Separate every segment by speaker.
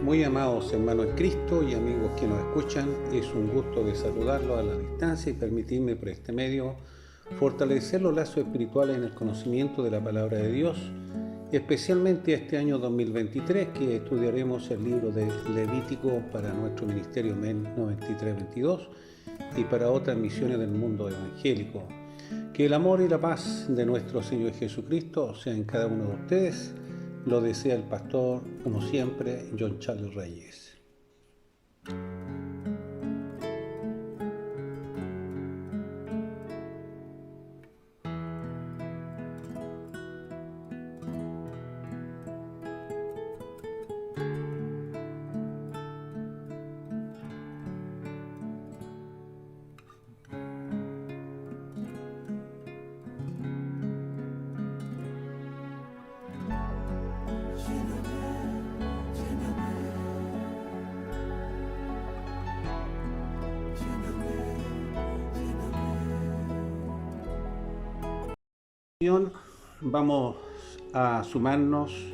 Speaker 1: Muy amados hermanos en Cristo y amigos que nos escuchan, es un gusto de saludarlos a la distancia y permitirme por este medio fortalecer los lazos espirituales en el conocimiento de la palabra de Dios, especialmente este año 2023 que estudiaremos el libro de Levítico para nuestro ministerio MEN 9322 y para otras misiones del mundo evangélico. Que el amor y la paz de nuestro Señor Jesucristo sean en cada uno de ustedes. Lo desea el pastor, como siempre, John Charles Reyes. Vamos a sumarnos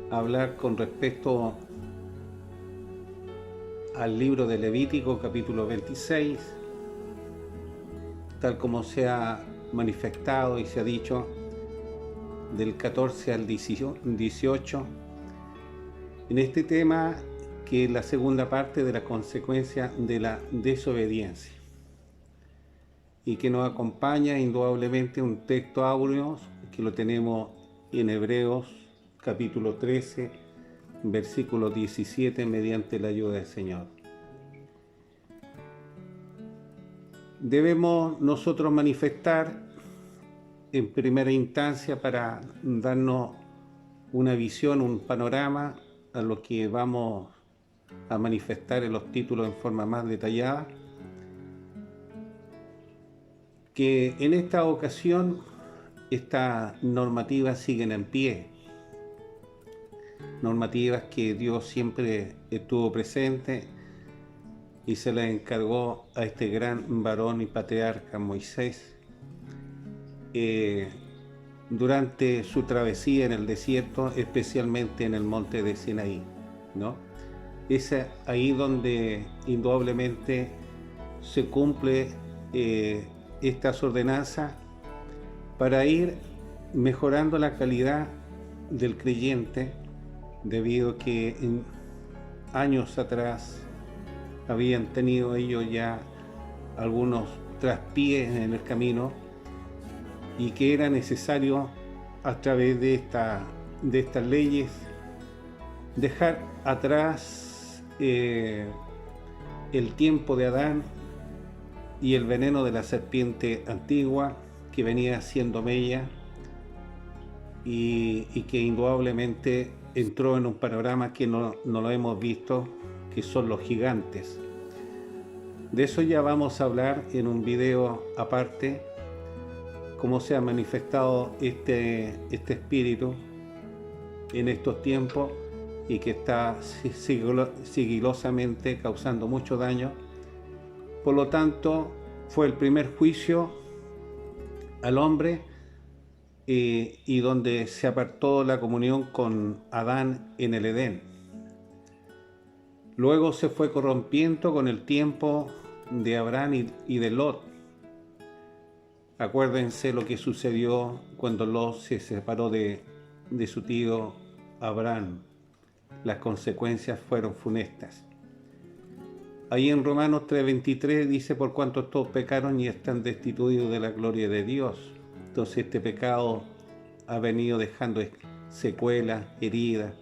Speaker 1: a hablar con respecto al libro de Levítico capítulo 26, tal como se ha manifestado y se ha dicho del 14 al 18, en este tema que es la segunda parte de la consecuencia de la desobediencia, y que nos acompaña indudablemente un texto áureo que lo tenemos en Hebreos capítulo 13, versículo 17, mediante la ayuda del Señor. Debemos nosotros manifestar en primera instancia para darnos una visión, un panorama a lo que vamos a manifestar en los títulos en forma más detallada, que en esta ocasión estas normativas siguen en pie, normativas que Dios siempre estuvo presente y se las encargó a este gran varón y patriarca Moisés durante su travesía en el desierto, especialmente en el monte de Sinaí, ¿no? Es ahí donde indudablemente se cumple estas ordenanzas para ir mejorando la calidad del creyente, debido a que en años atrás habían tenido ellos ya algunos traspiés en el camino y que era necesario a través de estas leyes dejar atrás el tiempo de Adán y el veneno de la serpiente antigua que venía siendo mella y que indudablemente entró en un panorama que no lo hemos visto, que son los gigantes. De eso ya vamos a hablar en un video aparte, cómo se ha manifestado este espíritu en estos tiempos y que está sigilosamente causando mucho daño. Por lo tanto, fue el primer juicio al hombre y donde se apartó la comunión con Adán en el Edén. Luego se fue corrompiendo con el tiempo de Abraham y de Lot. Acuérdense lo que sucedió cuando Lot se separó de su tío Abraham. Las consecuencias fueron funestas. Ahí en Romanos 3:23 dice: por cuanto todos pecaron y están destituidos de la gloria de Dios. Entonces este pecado ha venido dejando secuelas, heridas,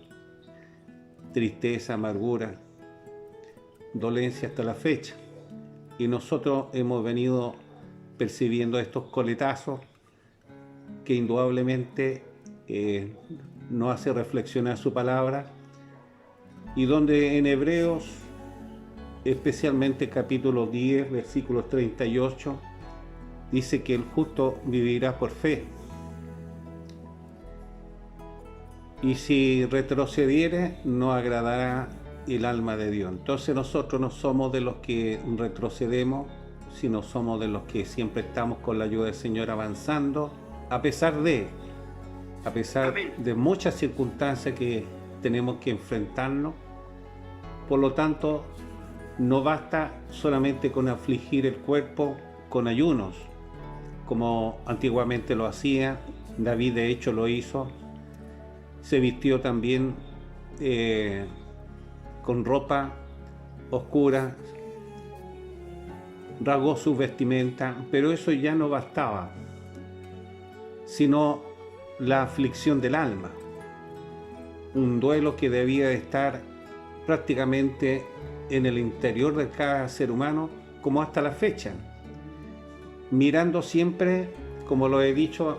Speaker 1: tristeza, amargura, dolencia hasta la fecha. Y nosotros hemos venido percibiendo estos coletazos que indudablemente nos hace reflexionar su palabra, y donde en Hebreos, especialmente capítulo 10, versículos 38, dice que el justo vivirá por fe. Y si retrocediere, no agradará el alma de Dios. Entonces nosotros no somos de los que retrocedemos, sino somos de los que siempre estamos con la ayuda del Señor avanzando, a pesar de muchas circunstancias que tenemos que enfrentarnos, Por lo tanto, no basta solamente con afligir el cuerpo con ayunos, como antiguamente lo hacía. David de hecho lo hizo. Se vistió también con ropa oscura, rasgó su vestimenta, pero eso ya no bastaba, sino la aflicción del alma, un duelo que debía estar prácticamente en el interior de cada ser humano, como hasta la fecha, mirando siempre, como lo he dicho,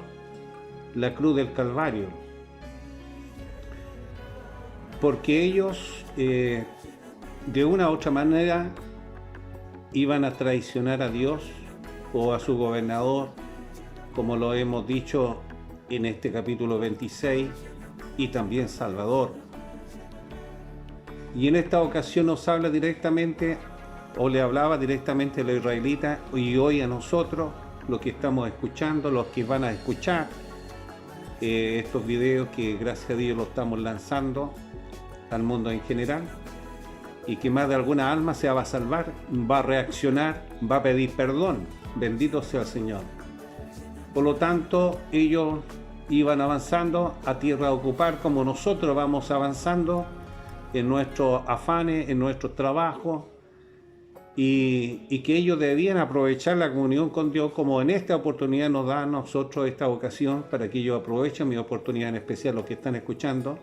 Speaker 1: la cruz del Calvario, porque ellos de una u otra manera iban a traicionar a Dios o a su gobernador, como lo hemos dicho en este capítulo 26, y también Salvador. Y en esta ocasión nos habla directamente, o le hablaba directamente a los israelitas, y hoy a nosotros, los que estamos escuchando, los que van a escuchar estos videos que gracias a Dios los estamos lanzando al mundo en general, y que más de alguna alma se va a salvar, va a reaccionar, va a pedir perdón. Bendito sea el Señor. Por lo tanto, ellos iban avanzando a tierra a ocupar, como nosotros vamos avanzando en nuestros afanes, en nuestros trabajos, y que ellos debían aprovechar la comunión con Dios, como en esta oportunidad nos da a nosotros esta ocasión, para que ellos aprovechen mi oportunidad, en especial los que están escuchando,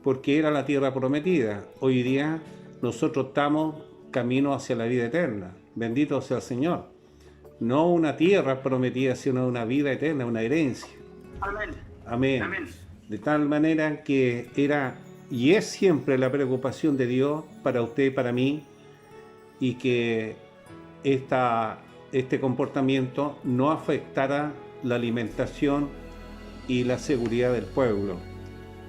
Speaker 1: porque era la tierra prometida. Hoy día nosotros estamos camino hacia la vida eterna. Bendito sea el Señor. No una tierra prometida, sino una vida eterna, una herencia.
Speaker 2: Amén.
Speaker 1: Amén.
Speaker 2: Amén.
Speaker 1: De tal manera que era y es siempre la preocupación de Dios para usted y para mí, y que este comportamiento no afectara la alimentación y la seguridad del pueblo.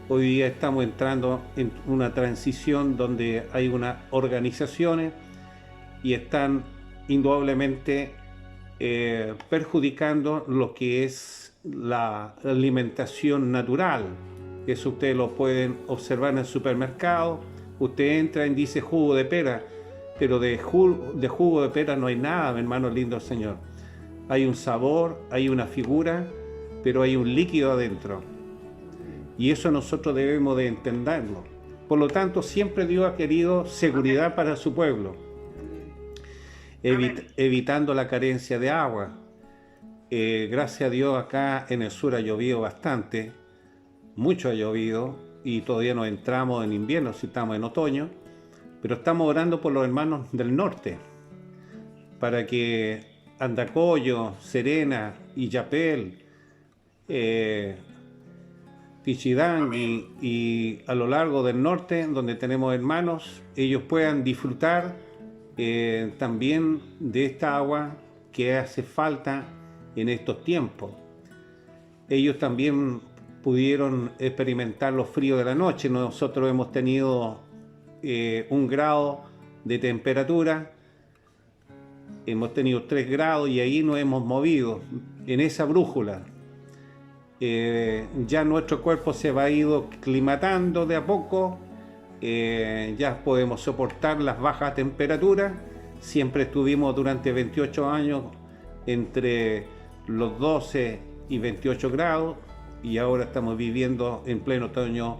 Speaker 1: Hoy día estamos entrando en una transición donde hay unas organizaciones y están indudablemente perjudicando lo que es la alimentación natural. Eso ustedes lo pueden observar en el supermercado. Usted entra y dice jugo de pera, pero de jugo de pera no hay nada, mi hermano lindo del Señor. Hay un sabor, hay una figura, pero hay un líquido adentro. Y eso nosotros debemos de entenderlo. Por lo tanto, siempre Dios ha querido seguridad para su pueblo, evitando la carencia de agua. Gracias a Dios acá en el sur ha llovido bastante, mucho ha llovido, y todavía no entramos en invierno, si estamos en otoño, pero estamos orando por los hermanos del norte, para que Andacollo, Serena, Illapel, Pichidán y a lo largo del norte, donde tenemos hermanos, ellos puedan disfrutar también de esta agua que hace falta en estos tiempos. Ellos también pudieron experimentar los fríos de la noche. Nosotros hemos tenido 1 grado de temperatura, hemos tenido 3 grados y ahí nos hemos movido en esa brújula. Ya nuestro cuerpo se va ido aclimatando de a poco, ya podemos soportar las bajas temperaturas. Siempre estuvimos durante 28 años entre los 12 y 28 grados, y ahora estamos viviendo en pleno otoño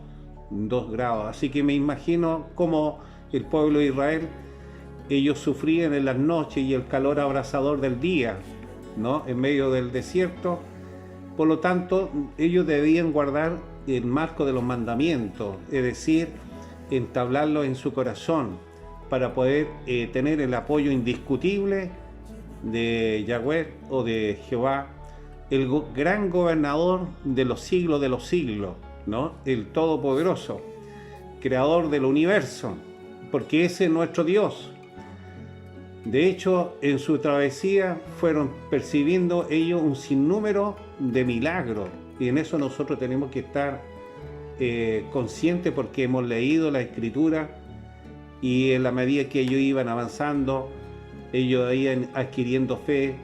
Speaker 1: 2 grados. Así que me imagino cómo el pueblo de Israel, ellos sufrían en las noches y el calor abrasador del día, ¿no?, en medio del desierto. Por lo tanto, ellos debían guardar el marco de los mandamientos, es decir, entablarlo en su corazón, para poder tener el apoyo indiscutible de Yahweh o de Jehová, el gran gobernador de los siglos, ¿no?, el Todopoderoso, creador del universo, porque ese es nuestro Dios. De hecho, en su travesía fueron percibiendo ellos un sinnúmero de milagros, y en eso nosotros tenemos que estar conscientes, porque hemos leído la Escritura, y en la medida que ellos iban avanzando, ellos iban adquiriendo fe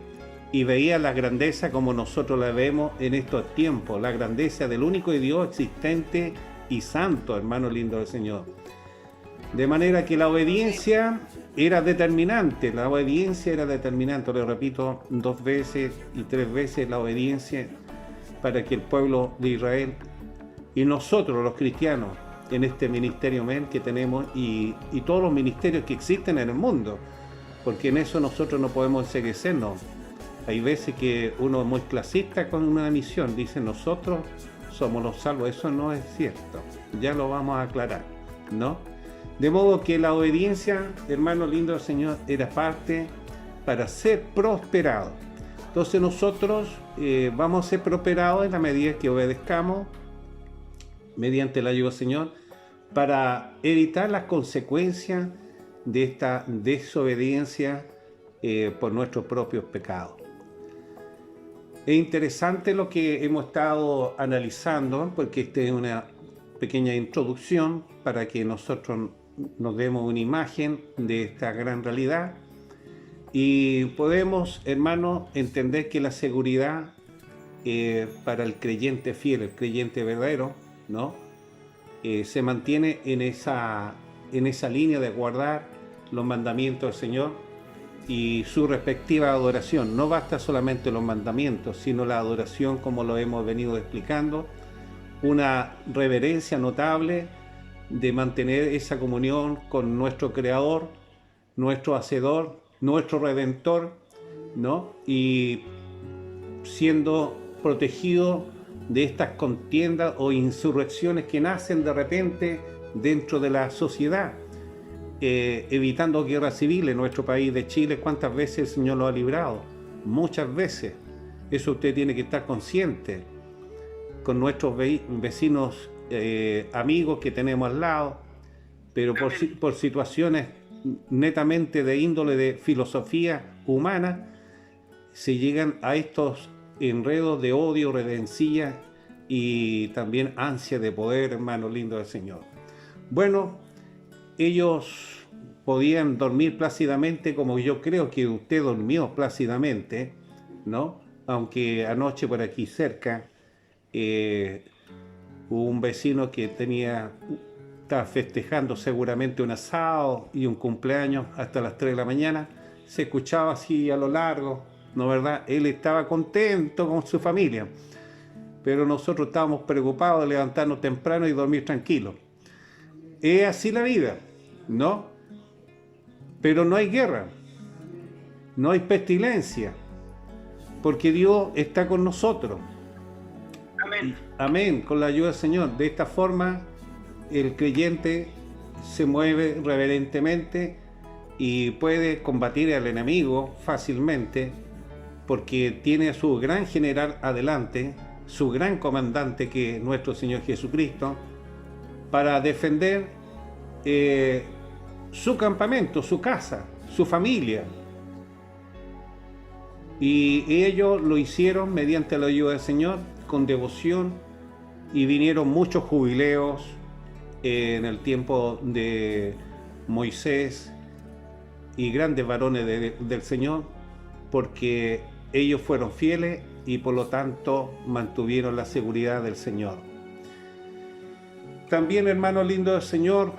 Speaker 1: y veían la grandeza como nosotros la vemos en estos tiempos, la grandeza del único Dios existente y santo, hermano lindo del Señor. De manera que la obediencia era determinante, lo repito 2 veces y 3 veces, la obediencia para que el pueblo de Israel y nosotros los cristianos en este ministerio MEN que tenemos y todos los ministerios que existen en el mundo, porque en eso nosotros no podemos enseguecernos. Hay veces que uno es muy clasista con una misión, dice nosotros somos los salvos, eso no es cierto, ya lo vamos a aclarar, ¿no? De modo que la obediencia, hermano lindo del Señor, era parte para ser prosperados. Entonces nosotros vamos a ser prosperados en la medida que obedezcamos mediante la ayuda del Señor para evitar las consecuencias de esta desobediencia por nuestros propios pecados. Es interesante lo que hemos estado analizando, porque esta es una pequeña introducción para que nosotros nos demos una imagen de esta gran realidad y podemos, hermanos, entender que la seguridad para el creyente fiel, el creyente verdadero, ¿no? Se mantiene en esa línea de guardar los mandamientos del Señor y su respectiva adoración. No basta solamente los mandamientos, sino la adoración, como lo hemos venido explicando, una reverencia notable de mantener esa comunión con nuestro Creador, nuestro Hacedor, nuestro Redentor, ¿no? Y siendo protegido de estas contiendas o insurrecciones que nacen de repente dentro de la sociedad, evitando guerras civiles en nuestro país de Chile. ¿Cuántas veces el Señor lo ha librado? Muchas veces. Eso usted tiene que estar consciente. Con nuestros vecinos, amigos que tenemos al lado, pero por situaciones netamente de índole de filosofía humana, se llegan a estos enredos de odio, redencilla y también ansia de poder, hermano lindo del Señor. Bueno, ellos podían dormir plácidamente como yo creo que usted durmió plácidamente, ¿no? Aunque anoche por aquí cerca hubo un vecino que estaba festejando seguramente un asado y un cumpleaños hasta las 3 de la mañana, se escuchaba así a lo largo, ¿no verdad? Él estaba contento con su familia, pero nosotros estábamos preocupados de levantarnos temprano y dormir tranquilos. Es así la vida, ¿no? Pero no hay guerra, no hay pestilencia, porque Dios está con nosotros.
Speaker 2: Amén.
Speaker 1: Amén, con la ayuda del Señor. De esta forma, el creyente se mueve reverentemente y puede combatir al enemigo fácilmente, porque tiene a su gran general adelante, su gran comandante, que es nuestro Señor Jesucristo, para defender su campamento, su casa, su familia. Y ellos lo hicieron mediante la ayuda del Señor, con devoción, y vinieron muchos jubileos en el tiempo de Moisés y grandes varones del Señor, porque ellos fueron fieles y por lo tanto mantuvieron la seguridad del Señor. También, hermano lindo del Señor,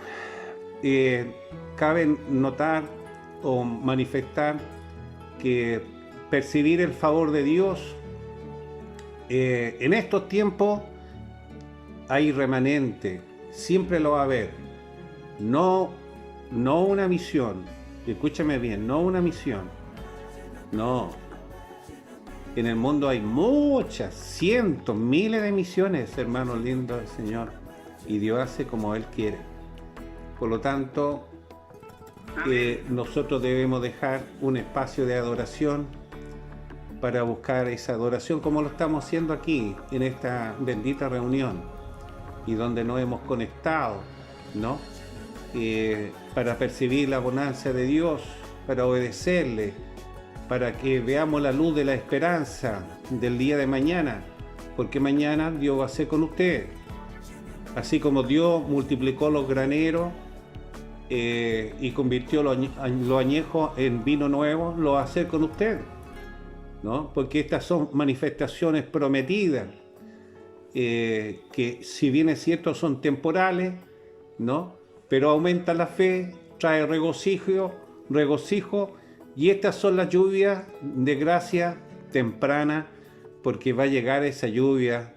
Speaker 1: cabe notar o manifestar que percibir el favor de Dios en estos tiempos hay remanente, siempre lo va a haber. No una misión, escúchame bien, no una misión, no. En el mundo hay muchas, cientos, miles de misiones, hermanos lindos del Señor, y Dios hace como Él quiere. Por lo tanto, nosotros debemos dejar un espacio de adoración para buscar esa adoración, como lo estamos haciendo aquí, en esta bendita reunión, y donde nos hemos conectado, ¿no? Para percibir la bonanza de Dios, para obedecerle, para que veamos la luz de la esperanza del día de mañana, porque mañana Dios va a ser con usted. Así como Dios multiplicó los graneros y convirtió lo añejo en vino nuevo, lo va a hacer con usted, ¿no? Porque estas son manifestaciones prometidas, que si bien es cierto son temporales, ¿no? pero aumenta la fe, trae regocijo, y estas son las lluvias de gracia temprana, porque va a llegar esa lluvia,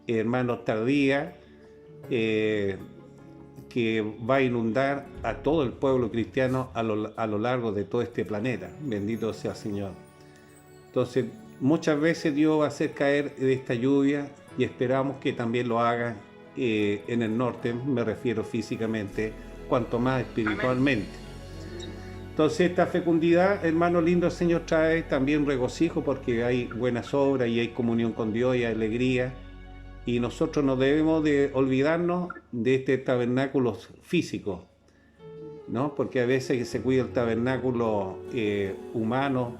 Speaker 1: hermanos, tardía, que va a inundar a todo el pueblo cristiano a lo largo de todo este planeta. Bendito sea el Señor. Entonces, muchas veces Dios va a hacer caer de esta lluvia y esperamos que también lo haga en el norte, me refiero físicamente, cuanto más espiritualmente. Entonces, esta fecundidad, hermano lindo, el Señor trae también regocijo, porque hay buenas obras y hay comunión con Dios y hay alegría. Y nosotros no debemos de olvidarnos de este tabernáculo físico, ¿no? Porque a veces se cuida el tabernáculo humano,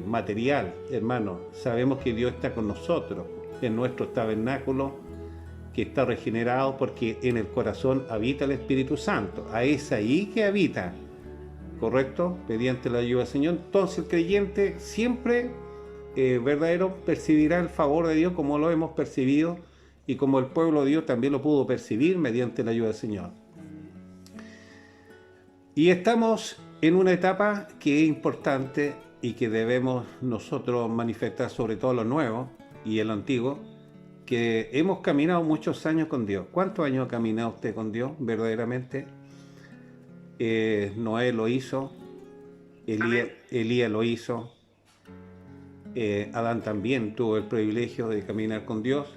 Speaker 1: material, hermano. Sabemos que Dios está con nosotros en nuestro tabernáculo, que está regenerado, porque en el corazón habita el Espíritu Santo. Es ahí que habita, ¿correcto? Mediante la ayuda del Señor. Entonces el creyente siempre verdadero percibirá el favor de Dios, como lo hemos percibido y como el pueblo de Dios también lo pudo percibir mediante la ayuda del Señor. Y estamos en una etapa que es importante y que debemos nosotros manifestar, sobre todo lo nuevo y el antiguo, que hemos caminado muchos años con Dios. ¿Cuántos años ha caminado usted con Dios verdaderamente? Noé lo hizo, Elías lo hizo, Adán también tuvo el privilegio de caminar con Dios.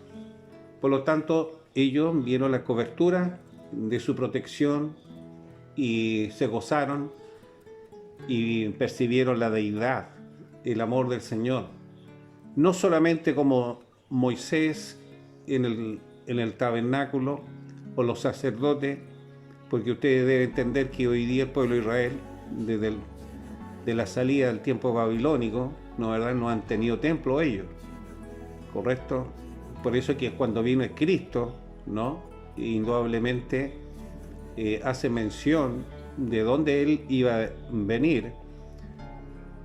Speaker 1: Por lo tanto, ellos vieron la cobertura de su protección y se gozaron y percibieron la deidad, el amor del Señor. No solamente como Moisés en el tabernáculo o los sacerdotes, porque ustedes deben entender que hoy día el pueblo de Israel, desde de la salida del tiempo babilónico, ¿no, verdad?, no han tenido templo ellos, ¿correcto? Por eso es que cuando vino el Cristo, ¿no?, indudablemente hace mención de dónde Él iba a venir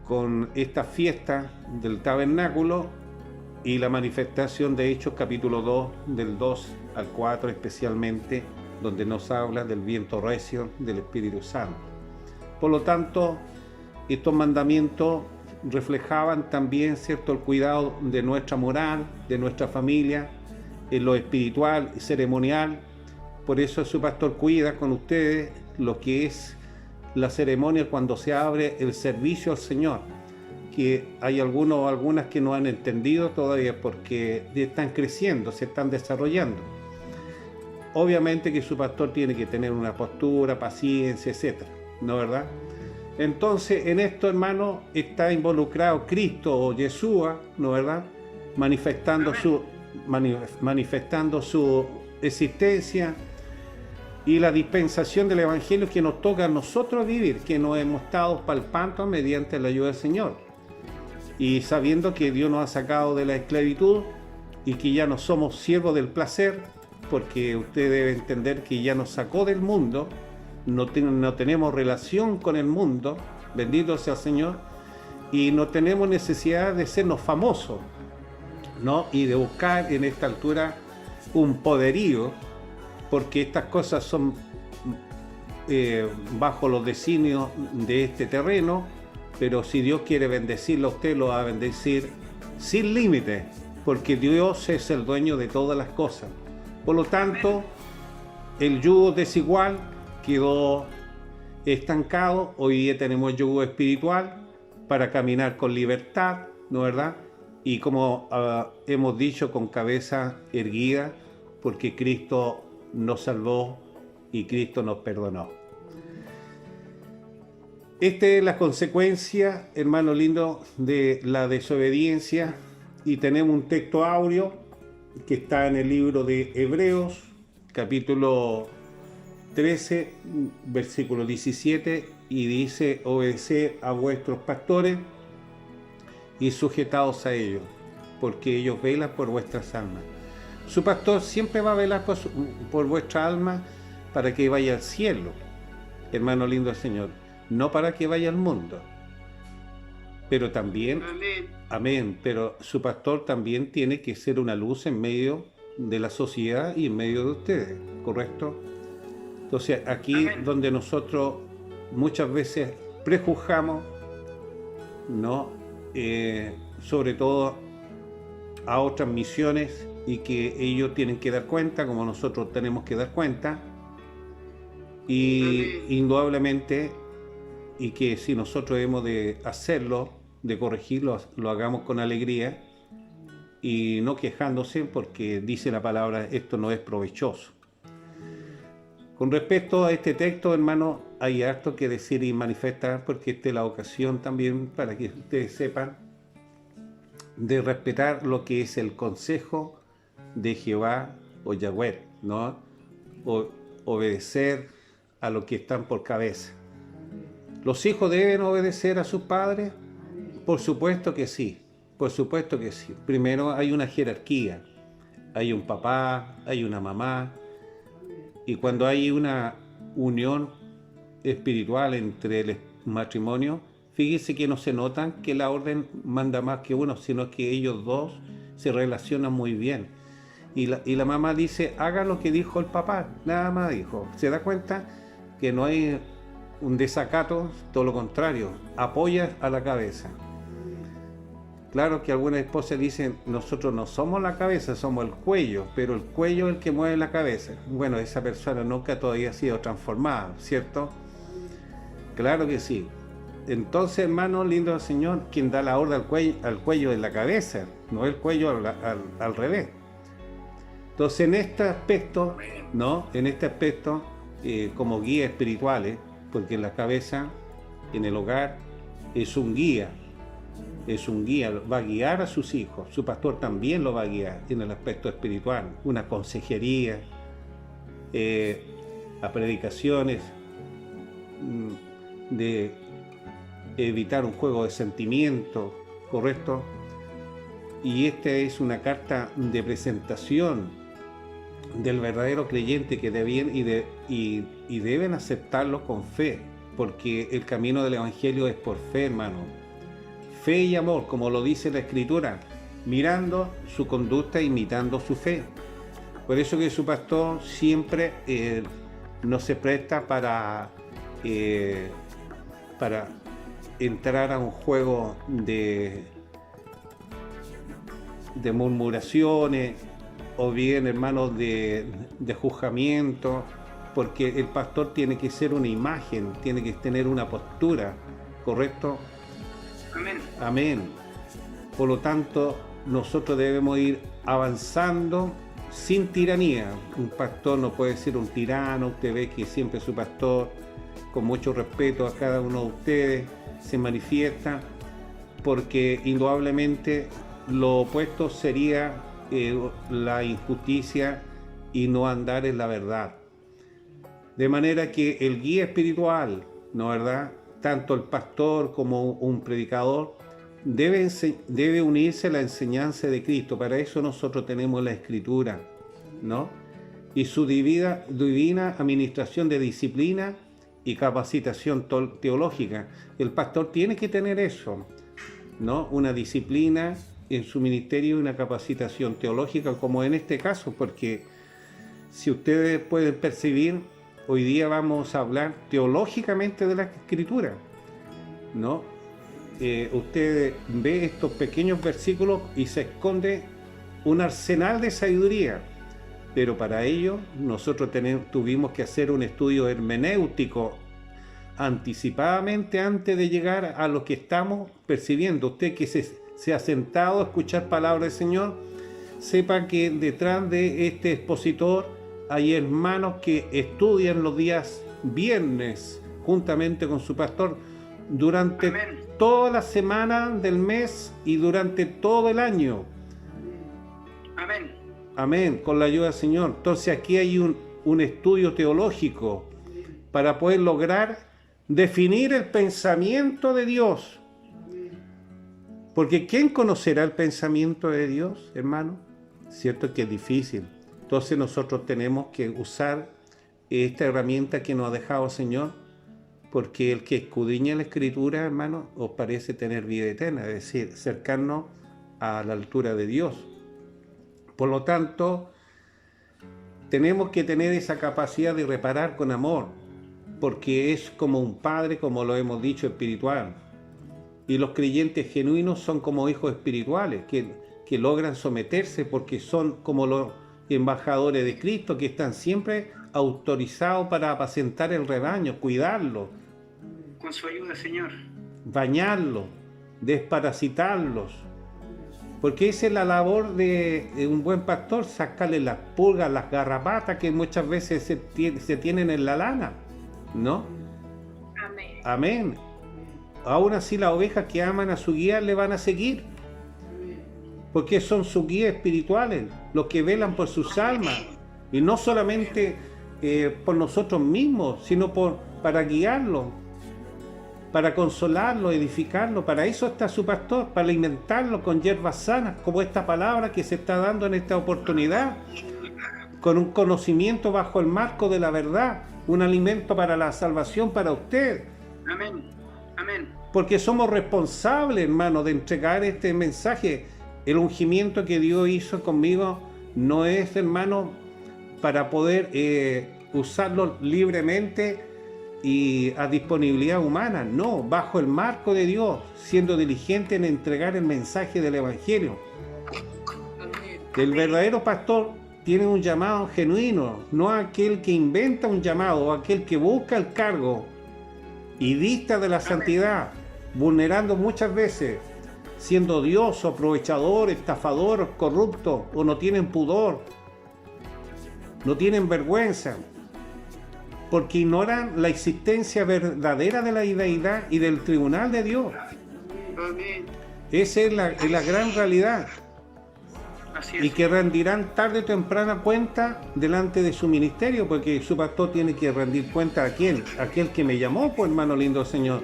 Speaker 1: con esta fiesta del tabernáculo y la manifestación de Hechos capítulo 2, del 2 al 4 especialmente, donde nos habla del viento recio del Espíritu Santo. Por lo tanto, estos mandamientos reflejaban también, ¿cierto?, el cuidado de nuestra moral, de nuestra familia, en lo espiritual y ceremonial. Por eso su pastor cuida con ustedes lo que es la ceremonia cuando se abre el servicio al Señor, que hay algunos o algunas que no han entendido todavía porque están creciendo, se están desarrollando. Obviamente que su pastor tiene que tener una postura, paciencia, etcétera, ¿no, verdad? Entonces, en esto, hermano, está involucrado Cristo o Yeshua, ¿no, verdad?, manifestando su existencia y la dispensación del Evangelio que nos toca a nosotros vivir, que nos hemos estado palpando mediante la ayuda del Señor. Y sabiendo que Dios nos ha sacado de la esclavitud y que ya no somos siervos del placer, porque usted debe entender que ya nos sacó del mundo, no tenemos relación con el mundo, bendito sea el Señor, y no tenemos necesidad de sernos famosos, ¿no?, y de buscar en esta altura un poderío, porque estas cosas son bajo los designios de este terreno, pero si Dios quiere bendecirlo a usted, lo va a bendecir sin límite, porque Dios es el dueño de todas las cosas. Por lo tanto, el yugo desigual quedó estancado. Hoy día tenemos yugo espiritual para caminar con libertad, ¿no, verdad? Y como hemos dicho, con cabeza erguida, porque Cristo nos salvó y Cristo nos perdonó. Esta es la consecuencia, hermano lindo, de la desobediencia, y tenemos un texto áureo que está en el libro de Hebreos, capítulo 13, versículo 17, y dice: obedeced a vuestros pastores y sujetaos a ellos, porque ellos velan por vuestras almas. Su pastor siempre va a velar por vuestra alma para que vaya al cielo, hermano lindo del Señor, no para que vaya al mundo. Pero también, amén, pero su pastor también tiene que ser una luz en medio de la sociedad y en medio de ustedes, ¿correcto? Entonces, aquí donde nosotros muchas veces prejuzgamos, ¿no? Sobre todo a otras misiones y que ellos tienen que dar cuenta, como nosotros tenemos que dar cuenta, y indudablemente, y que si nosotros hemos de hacerlo, de corregirlo, lo hagamos con alegría y no quejándose, porque dice la palabra, esto no es provechoso. Con respecto a este texto, hermano, hay harto que decir y manifestar, porque esta es la ocasión también para que ustedes sepan de respetar lo que es el consejo de Jehová o Yahweh, ¿no? Obedecer a lo que están por cabeza. ¿Los hijos deben obedecer a sus padres? Por supuesto que sí, por supuesto que sí. Primero hay una jerarquía, hay un papá, hay una mamá, y cuando hay una unión espiritual entre el matrimonio, fíjese que no se notan que la orden manda más que uno, sino que ellos dos se relacionan muy bien. Y la mamá dice, haga lo que dijo el papá, nada más dijo. ¿Se da cuenta que no hay un desacato? Todo lo contrario, apoya a la cabeza. Claro que algunas esposas dicen, nosotros no somos la cabeza, somos el cuello, pero el cuello es el que mueve la cabeza. Bueno, esa persona nunca todavía ha sido transformada, ¿cierto? Claro que sí. Entonces, hermano lindo del Señor, quien da la orden al cuello es la cabeza, no el cuello al revés. Entonces, en este aspecto, ¿no? En este aspecto, como guías espirituales, porque la cabeza en el hogar es un guía, va a guiar a sus hijos, su pastor también lo va a guiar en el aspecto espiritual, una consejería, a predicaciones, de evitar un juego de sentimientos, ¿correcto? Y esta es una carta de presentación del verdadero creyente que deben aceptarlo con fe, porque el camino del Evangelio es por fe, hermano. Fe y amor, como lo dice la Escritura, mirando su conducta, imitando su fe. Por eso que su pastor siempre no se presta para entrar a un juego de murmuraciones o bien, hermanos, de juzgamiento, porque el pastor tiene que ser una imagen, tiene que tener una postura, ¿correcto?
Speaker 2: Amén.
Speaker 1: Amén. Por lo tanto, nosotros debemos ir avanzando sin tiranía. Un pastor no puede ser un tirano. Usted ve que siempre su pastor, con mucho respeto a cada uno de ustedes, se manifiesta, porque indudablemente lo opuesto sería la injusticia y no andar en la verdad. De manera que el guía espiritual, ¿no verdad?, tanto el pastor como un predicador, debe unirse a la enseñanza de Cristo. Para eso nosotros tenemos la Escritura, ¿no? Y su divina administración de disciplina y capacitación teológica. El pastor tiene que tener eso, ¿no? Una disciplina en su ministerio y una capacitación teológica, como en este caso, porque si ustedes pueden percibir, hoy día vamos a hablar teológicamente de la Escritura, ¿no? Usted ve estos pequeños versículos y se esconde un arsenal de sabiduría, pero para ello nosotros tuvimos que hacer un estudio hermenéutico anticipadamente antes de llegar a lo que estamos percibiendo. Usted que se ha sentado a escuchar palabra del Señor, sepa que detrás de este expositor hay hermanos que estudian los días viernes juntamente con su pastor durante toda la semana del mes y durante todo el año.
Speaker 2: Amén.
Speaker 1: Amén, con la ayuda del Señor. Entonces aquí hay un estudio teológico para poder lograr definir el pensamiento de Dios. Porque ¿quién conocerá el pensamiento de Dios, hermano? Cierto que es difícil. Entonces nosotros tenemos que usar esta herramienta que nos ha dejado el Señor, porque el que escudriña la Escritura, hermano, os parece tener vida eterna, es decir, cercarnos a la altura de Dios. Por lo tanto, tenemos que tener esa capacidad de reparar con amor, porque es como un padre, como lo hemos dicho, espiritual. Y los creyentes genuinos son como hijos espirituales, que logran someterse porque son como los embajadores de Cristo, que están siempre autorizados para apacentar el rebaño, cuidarlo,
Speaker 2: Con su ayuda, Señor.
Speaker 1: bañarlo, desparasitarlos. Porque esa es la labor de un buen pastor, sacarle las pulgas, las garrapatas que muchas veces se tienen en la lana, ¿no?
Speaker 3: Amén.
Speaker 1: Amén. Aún así las ovejas que aman a su guía le van a seguir, porque son sus guías espirituales, los que velan por sus almas, y no solamente por nosotros mismos, sino para guiarlos, para consolarlo, edificarlo. Para eso está su pastor, para alimentarlo con hierbas sanas, como esta palabra que se está dando en esta oportunidad, con un conocimiento bajo el marco de la verdad, un alimento para la salvación para usted.
Speaker 2: Amén. Amén.
Speaker 1: Porque somos responsables, hermano, de entregar este mensaje. El ungimiento que Dios hizo conmigo no es, hermano, para poder usarlo libremente y a disponibilidad humana, no, bajo el marco de Dios, siendo diligente en entregar el mensaje del Evangelio. El verdadero pastor tiene un llamado genuino, no aquel que inventa un llamado, aquel que busca el cargo y dista de la santidad, vulnerando muchas veces, siendo odioso, aprovechador, estafador, corrupto, o no tienen pudor, no tienen vergüenza, porque ignoran la existencia verdadera de la deidad y del tribunal de Dios.
Speaker 2: Amén.
Speaker 1: Esa es la gran realidad.
Speaker 2: Así es.
Speaker 1: Y que rendirán tarde o temprana cuenta delante de su ministerio, porque su pastor tiene que rendir cuenta a quién, aquel que me llamó, pues, hermano lindo Señor,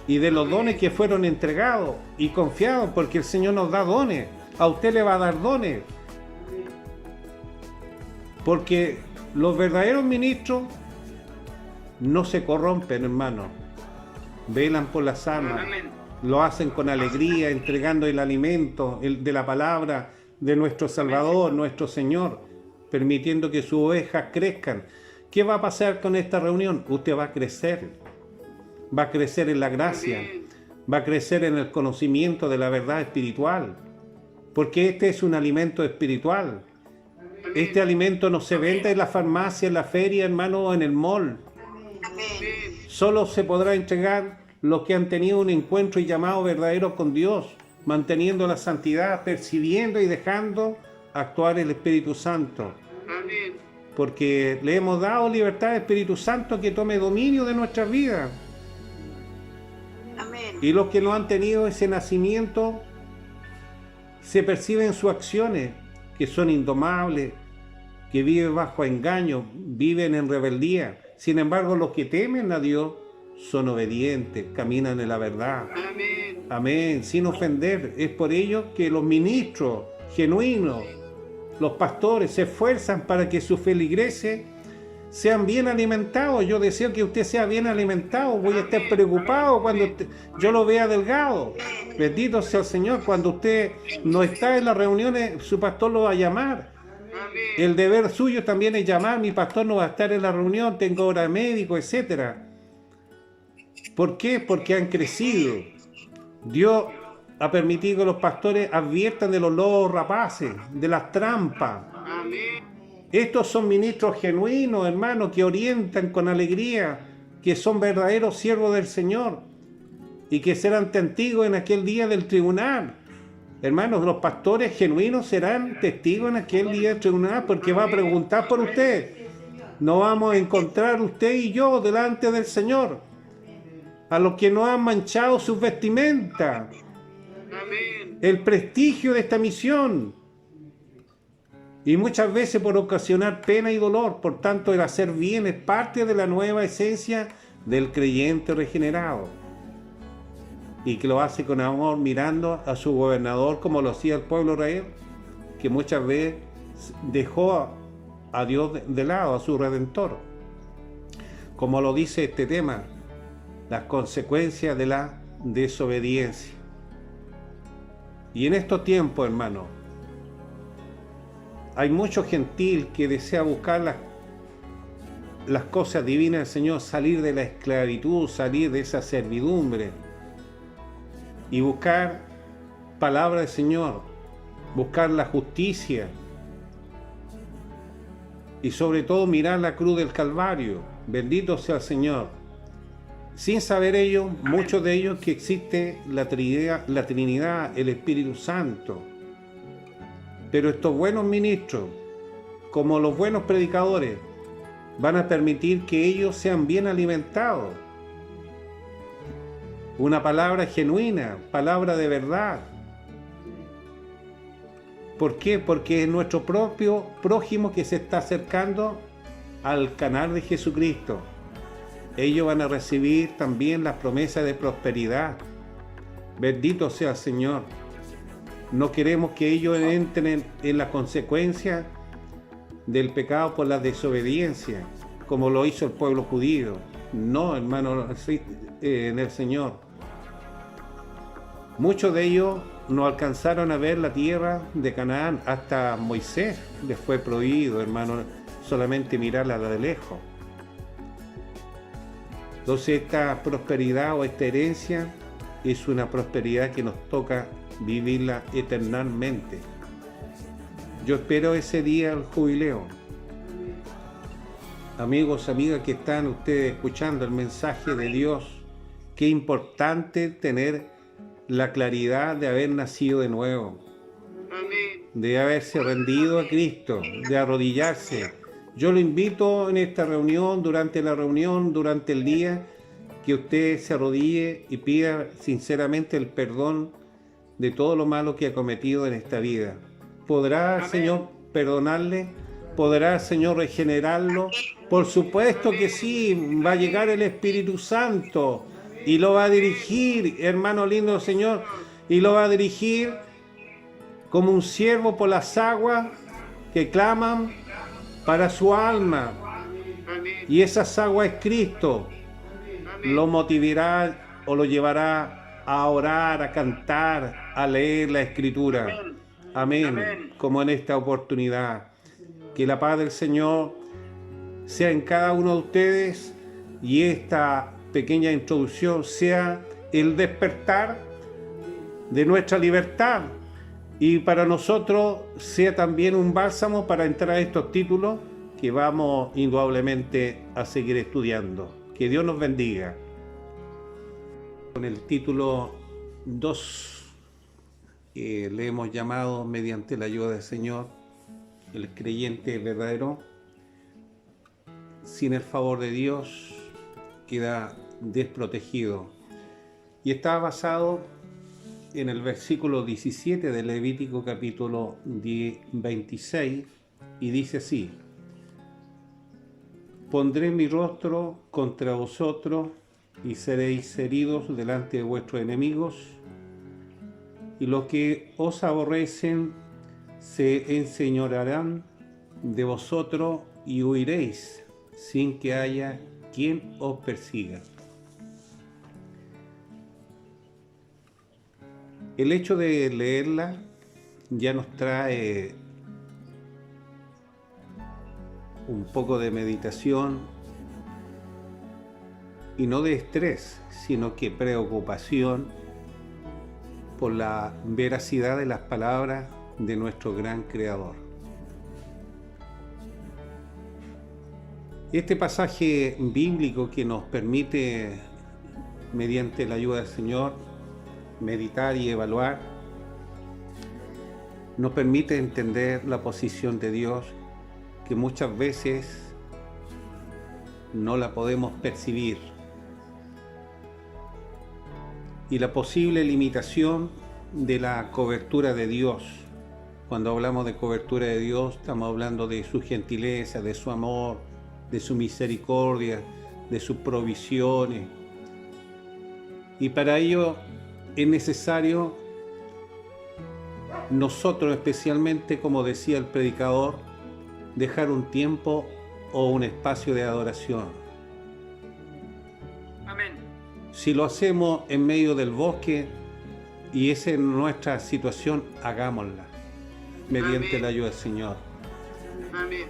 Speaker 1: y de los dones que fueron entregados y confiados, porque el Señor nos da dones, a usted le va a dar dones, porque los verdaderos ministros no se corrompen, hermano, velan por las almas,
Speaker 2: Amén.
Speaker 1: lo hacen con alegría, entregando el alimento de la palabra de nuestro Salvador, nuestro Señor, permitiendo que sus ovejas crezcan. ¿Qué va a pasar con esta reunión? Usted va a crecer en la gracia, va a crecer en el conocimiento de la verdad espiritual, porque este es un alimento espiritual. Este alimento no se vende en la farmacia, en la feria, hermano, o en el mall. Solo se podrá entregar los que han tenido un encuentro y llamado verdadero con Dios, manteniendo la santidad, percibiendo y dejando actuar el Espíritu Santo.
Speaker 2: Amén.
Speaker 1: Porque le hemos dado libertad al Espíritu Santo que tome dominio de nuestras vidas.
Speaker 3: Amén.
Speaker 1: Y los que no han tenido ese nacimiento se perciben sus acciones, que son indomables, que viven bajo engaño, viven en rebeldía. Sin embargo, los que temen a Dios son obedientes, caminan en la verdad.
Speaker 2: Amén.
Speaker 1: Amén, sin ofender. Es por ello que los ministros genuinos, los pastores, se esfuerzan para que sus feligreses sean bien alimentados. Yo deseo que usted sea bien alimentado. Voy a estar preocupado cuando yo lo vea delgado. Bendito sea el Señor. Cuando usted no está en las reuniones, su pastor lo va a llamar.
Speaker 2: Amén.
Speaker 1: El deber suyo también es llamar. Mi pastor no va a estar en la reunión, tengo hora de médico, etc. ¿Por qué? Porque han crecido. Dios ha permitido que los pastores adviertan de los lobos rapaces, de las trampas.
Speaker 2: Amén.
Speaker 1: Estos son ministros genuinos, hermanos, que orientan con alegría, que son verdaderos siervos del Señor y que serán testigos en aquel día del tribunal. Hermanos, los pastores genuinos serán testigos en aquel día del tribunal, porque va a preguntar por usted. No vamos a encontrar usted y yo delante del Señor a los que no han manchado sus vestimentas,
Speaker 2: Amén.
Speaker 1: el prestigio de esta misión. Y muchas veces por ocasionar pena y dolor. Por tanto, el hacer bien es parte de la nueva esencia del creyente regenerado, y que lo hace con amor, mirando a su gobernador como lo hacía el pueblo de Israel, que muchas veces dejó a Dios de lado, a su Redentor. Como lo dice este tema, las consecuencias de la desobediencia. Y en estos tiempos, hermano, hay mucho gentil que desea buscar las cosas divinas del Señor, salir de la esclavitud, salir de esa servidumbre y buscar palabra del Señor, buscar la justicia y sobre todo mirar la cruz del Calvario. Bendito sea el Señor. Sin saber ellos, muchos de ellos, que existe la Trinidad, el Espíritu Santo. Pero estos buenos ministros, como los buenos predicadores, van a permitir que ellos sean bien alimentados. Una palabra genuina, palabra de verdad. ¿Por qué? Porque es nuestro propio prójimo que se está acercando al canal de Jesucristo. Ellos van a recibir también las promesas de prosperidad. Bendito sea el Señor. No queremos que ellos entren en la consecuencia del pecado por la desobediencia, como lo hizo el pueblo judío. No, hermano, en el Señor. Muchos de ellos no alcanzaron a ver la tierra de Canaán. Hasta Moisés les fue prohibido, hermano, solamente mirarla de lejos. Entonces esta prosperidad o esta herencia es una prosperidad que nos toca vivirla eternamente. Yo espero ese día el jubileo. Amigos, amigas que están ustedes escuchando el mensaje de Dios, qué importante tener la claridad de haber nacido de nuevo, de haberse rendido a Cristo, de arrodillarse. Yo lo invito en esta reunión, durante la reunión, durante el día, que usted se arrodille y pida sinceramente el perdón de todo lo malo que ha cometido en esta vida. ¿Podrá el Señor perdonarle? ¿Podrá el Señor regenerarlo? Por supuesto que sí, va a llegar el Espíritu Santo y lo va a dirigir, hermano lindo Señor, y lo va a dirigir como un siervo por las aguas que claman para su alma. Y esas aguas es Cristo. Lo motivará o lo llevará a orar, a cantar, a leer la Escritura. Amén. Como en esta oportunidad. Que la paz del Señor sea en cada uno de ustedes y esta pequeña introducción sea el despertar de nuestra libertad y para nosotros sea también un bálsamo para entrar a estos títulos que vamos indudablemente a seguir estudiando. Que Dios nos bendiga. Con el título 2 le hemos llamado, mediante la ayuda del Señor, el creyente verdadero, sin el favor de Dios, queda desprotegido. Y está basado en el versículo 17 de Levítico capítulo 26 y dice así: pondré mi rostro contra vosotros y seréis heridos delante de vuestros enemigos, y los que os aborrecen se enseñorearán de vosotros y huiréis sin que haya quien os persiga. El hecho de leerla ya nos trae un poco de meditación y no de estrés, sino que preocupación por la veracidad de las palabras de nuestro gran Creador. Este pasaje bíblico que nos permite, mediante la ayuda del Señor, meditar y evaluar, nos permite entender la posición de Dios, que muchas veces no la podemos percibir, y la posible limitación de la cobertura de Dios. Cuando hablamos de cobertura de Dios, estamos hablando de su gentileza, de su amor, de su misericordia, de sus provisiones. Y para ello es necesario nosotros, especialmente, como decía el predicador, dejar un tiempo o un espacio de adoración.
Speaker 2: Amén.
Speaker 1: Si lo hacemos en medio del bosque y esa es nuestra situación, hagámosla mediante la ayuda del Señor.
Speaker 2: Amén.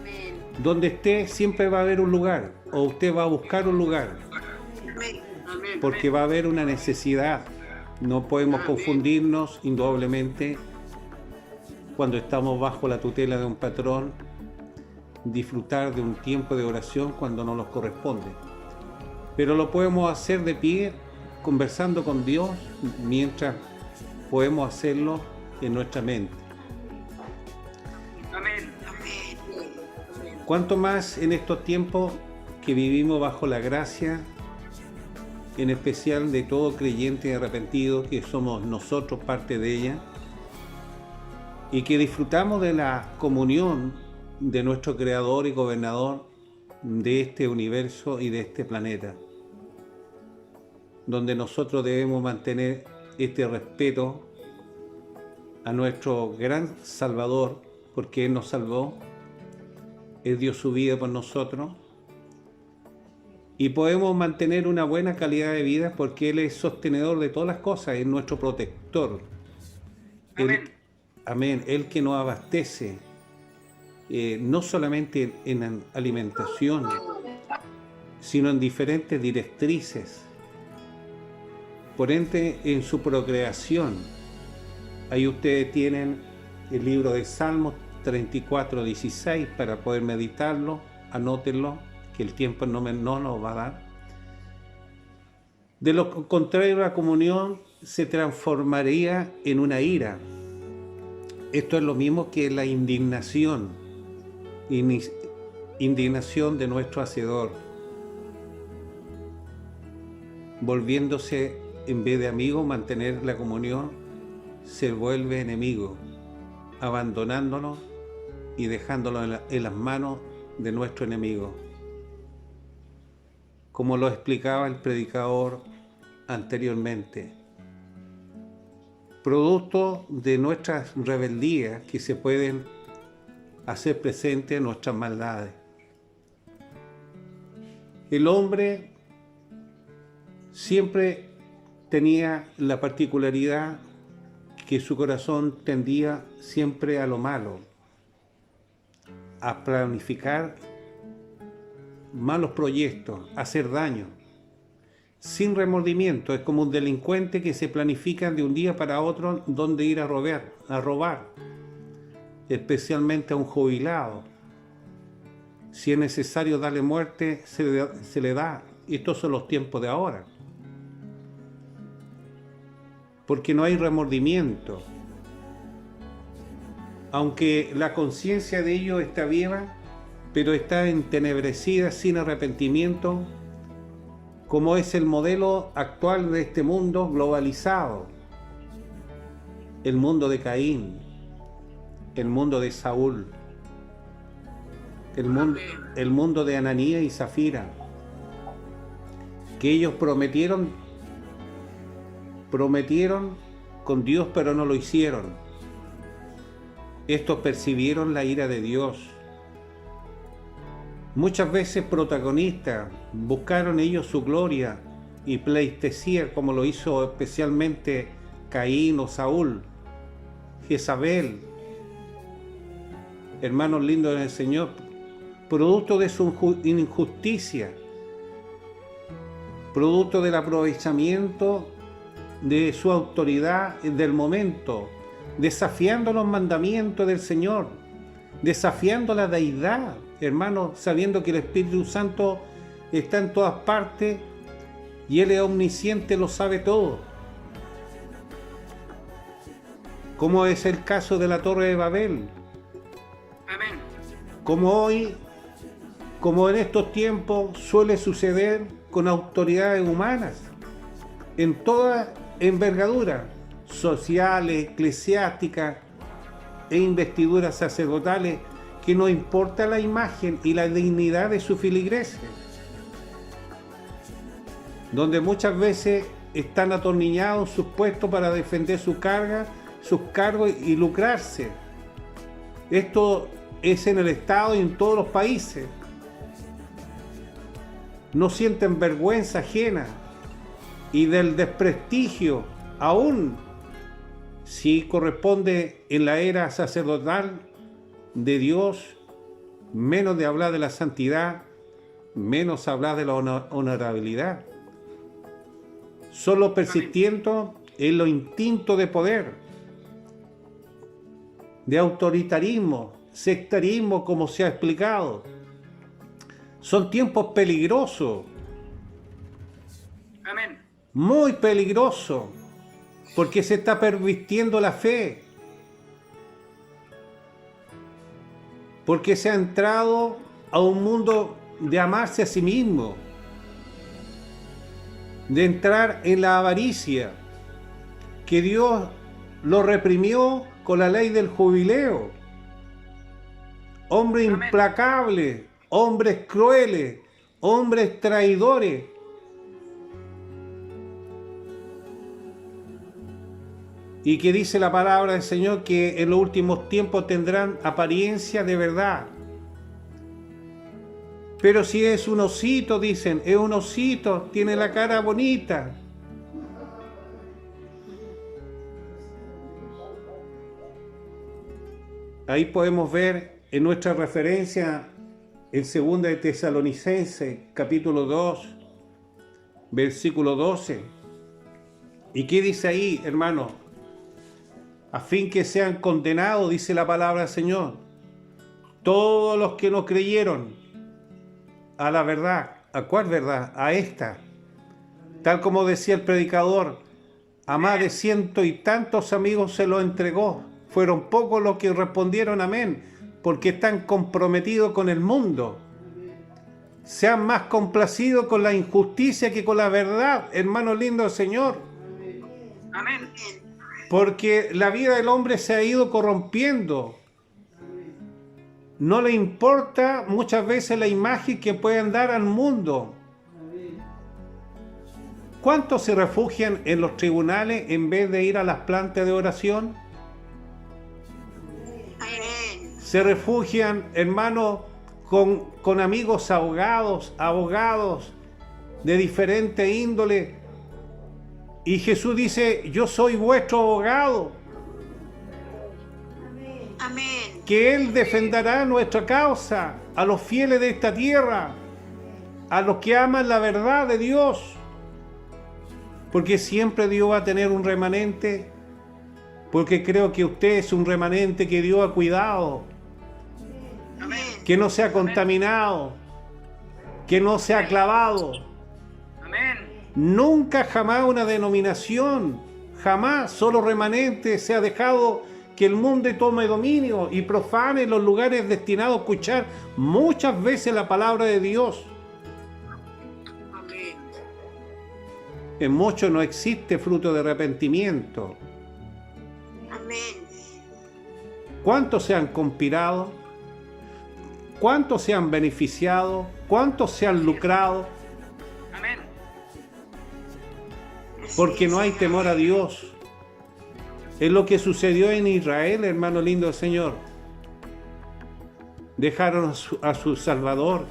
Speaker 3: Amén.
Speaker 1: Donde esté siempre va a haber un lugar, o usted va a buscar un lugar,
Speaker 3: Amén.
Speaker 2: Amén.
Speaker 1: porque va a haber una necesidad. No podemos
Speaker 2: Amén.
Speaker 1: confundirnos, indudablemente, cuando estamos bajo la tutela de un patrón, disfrutar de un tiempo de oración cuando no nos corresponde. Pero lo podemos hacer de pie, conversando con Dios, mientras podemos hacerlo en nuestra mente.
Speaker 2: Amén.
Speaker 3: Amén.
Speaker 1: Cuanto más en estos tiempos que vivimos bajo la gracia, en especial de todo creyente arrepentido, que somos nosotros parte de ella, y que disfrutamos de la comunión de nuestro Creador y Gobernador de este universo y de este planeta, donde nosotros debemos mantener este respeto a nuestro gran Salvador, porque Él nos salvó, Él dio su vida por nosotros, y podemos mantener una buena calidad de vida porque Él es sostenedor de todas las cosas, es nuestro protector.
Speaker 2: Amén.
Speaker 1: Amén. Él que nos abastece, no solamente en alimentación, sino en diferentes directrices. Por ende, en su procreación. Ahí ustedes tienen el libro de Salmos 34:16 para poder meditarlo, anótenlo, que el tiempo no nos va a dar. De lo contrario, la comunión se transformaría en una ira. Esto es lo mismo que la indignación de nuestro Hacedor, volviéndose, en vez de amigo, mantener la comunión, se vuelve enemigo, abandonándonos y dejándolo en las manos de nuestro enemigo. Como lo explicaba el predicador anteriormente, producto de nuestras rebeldías que se pueden hacer presentes en nuestras maldades. El hombre siempre tenía la particularidad que su corazón tendía siempre a lo malo, a planificar malos proyectos, a hacer daño, sin remordimiento. Es como un delincuente que se planifica de un día para otro dónde ir a robar, especialmente a un jubilado. Si es necesario darle muerte, se le da. Estos son los tiempos de ahora. Porque no hay remordimiento. Aunque la conciencia de ellos está viva, pero está entenebrecida, sin arrepentimiento, como es el modelo actual de este mundo globalizado. El mundo de Caín, el mundo de Saúl, el mundo de Ananías y Zafira, que ellos prometieron con Dios, pero no lo hicieron. Estos percibieron la ira de Dios. Muchas veces protagonistas buscaron ellos su gloria y pleitesía, como lo hizo especialmente Caín o Saúl, Jezabel, hermanos lindos en el Señor, producto de su injusticia, producto del aprovechamiento de su autoridad del momento, desafiando los mandamientos del Señor, desafiando la deidad, hermanos, sabiendo que el Espíritu Santo está en todas partes y Él es omnisciente, lo sabe todo. Como es el caso de la Torre de Babel.
Speaker 2: Amén.
Speaker 1: Como hoy, como en estos tiempos suele suceder con autoridades humanas, en toda envergadura, sociales, eclesiásticas e investiduras sacerdotales, que no importa la imagen y la dignidad de su feligreses, donde muchas veces están atornillados sus puestos para defender sus cargos y lucrarse. Esto es en el Estado y en todos los países. No sienten vergüenza ajena y del desprestigio, aún si corresponde en la era sacerdotal, de Dios, menos de hablar de la santidad, menos hablar de la honorabilidad. Solo persistiendo en lo instinto de poder, de autoritarismo, sectarismo, como se ha explicado. Son tiempos peligrosos,
Speaker 2: Amén.
Speaker 1: muy peligrosos, porque se está pervirtiendo la fe, porque se ha entrado a un mundo de amarse a sí mismo, de entrar en la avaricia, que Dios lo reprimió con la ley del jubileo. Hombres implacables, hombres crueles, hombres traidores. Y que dice la palabra del Señor que en los últimos tiempos tendrán apariencia de verdad. Pero si es un osito, dicen, es un osito, tiene la cara bonita. Ahí podemos ver en nuestra referencia en 2 de Tesalonicenses, capítulo 2, versículo 12. ¿Y qué dice ahí, hermano? A fin que sean condenados, dice la palabra del Señor, todos los que no creyeron a la verdad. ¿A cuál verdad? A esta. Tal como decía el predicador, a más de 100 y tantos amigos se lo entregó. Fueron pocos los que respondieron amén, porque están comprometidos con el mundo. Se han más complacido con la injusticia que con la verdad, hermano lindo del Señor.
Speaker 2: Amén.
Speaker 1: Porque la vida del hombre se ha ido corrompiendo. No le importa muchas veces la imagen que pueden dar al mundo. ¿Cuántos se refugian en los tribunales en vez de ir a las plantas de oración? Se refugian, hermanos, con amigos abogados de diferente índole. Y Jesús dice, yo soy vuestro abogado.
Speaker 3: Amén.
Speaker 1: Que Él defenderá nuestra causa a los fieles de esta tierra, a los que aman la verdad de Dios. Porque siempre Dios va a tener un remanente, porque creo que usted es un remanente que Dios ha cuidado,
Speaker 2: Amén.
Speaker 1: que no se ha contaminado, que no se ha clavado.
Speaker 2: Amén.
Speaker 1: Nunca jamás una denominación, jamás, solo remanente se ha dejado que el mundo tome dominio y profane los lugares destinados a escuchar muchas veces la palabra de Dios.
Speaker 3: Amén.
Speaker 1: En muchos no existe fruto de arrepentimiento.
Speaker 3: Amén.
Speaker 1: ¿Cuántos se han conspirado? ¿Cuántos se han beneficiado? ¿Cuántos se han lucrado?
Speaker 2: Amén.
Speaker 1: Porque no hay temor a Dios. Es lo que sucedió en Israel, hermano lindo del Señor. Dejaron a su Salvador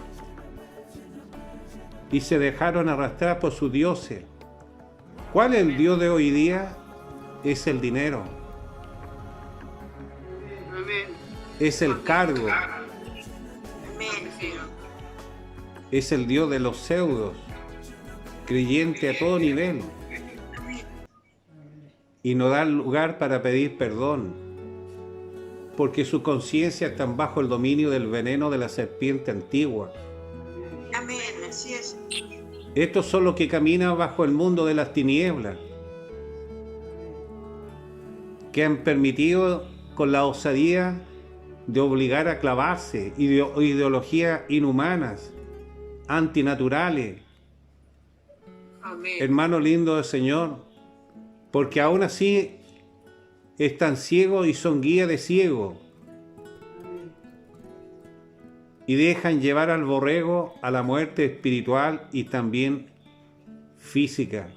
Speaker 1: y se dejaron arrastrar por sus dioses. ¿Cuál es el Dios de hoy día? Es el dinero.
Speaker 2: Amén.
Speaker 1: Es el cargo.
Speaker 3: Amén.
Speaker 1: Es el Dios de los pseudos, creyente a todo nivel. Y no da lugar para pedir perdón, porque su conciencia está bajo el dominio del veneno de la serpiente antigua.
Speaker 3: Amén. Así es.
Speaker 1: Estos son los que caminan bajo el mundo de las tinieblas, que han permitido con la osadía de obligar a clavarse ideologías inhumanas, antinaturales.
Speaker 3: Amén.
Speaker 1: Hermano lindo del Señor, porque aún así están ciegos y son guía de ciegos. Y dejan llevar al borrego a la muerte espiritual y también física.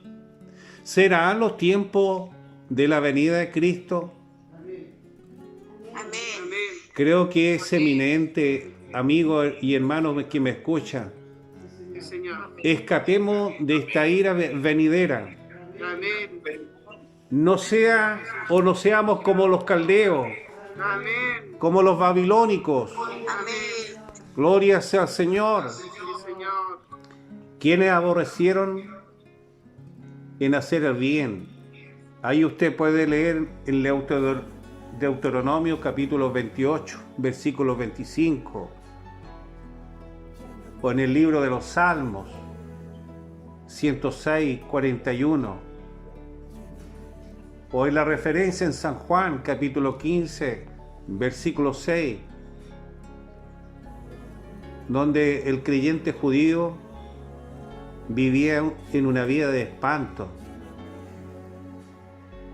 Speaker 1: ¿Serán los tiempos de la venida de Cristo?
Speaker 3: Amén.
Speaker 1: Creo que es eminente, amigo y hermano que me escuchan.
Speaker 2: Sí, Señor.
Speaker 1: Escapemos de esta ira venidera.
Speaker 2: Amén.
Speaker 1: No seamos como los caldeos,
Speaker 2: Amén.
Speaker 1: como los babilónicos.
Speaker 3: Amén.
Speaker 1: Gloria sea al Señor.
Speaker 2: Sí, Señor.
Speaker 1: Quienes aborrecieron en hacer el bien. Ahí usted puede leer en Deuteronomio capítulo 28, versículo 25. O en el libro de los Salmos, 106, 41. O en la referencia en San Juan, capítulo 15, versículo 6, donde el creyente judío vivía en una vida de espanto.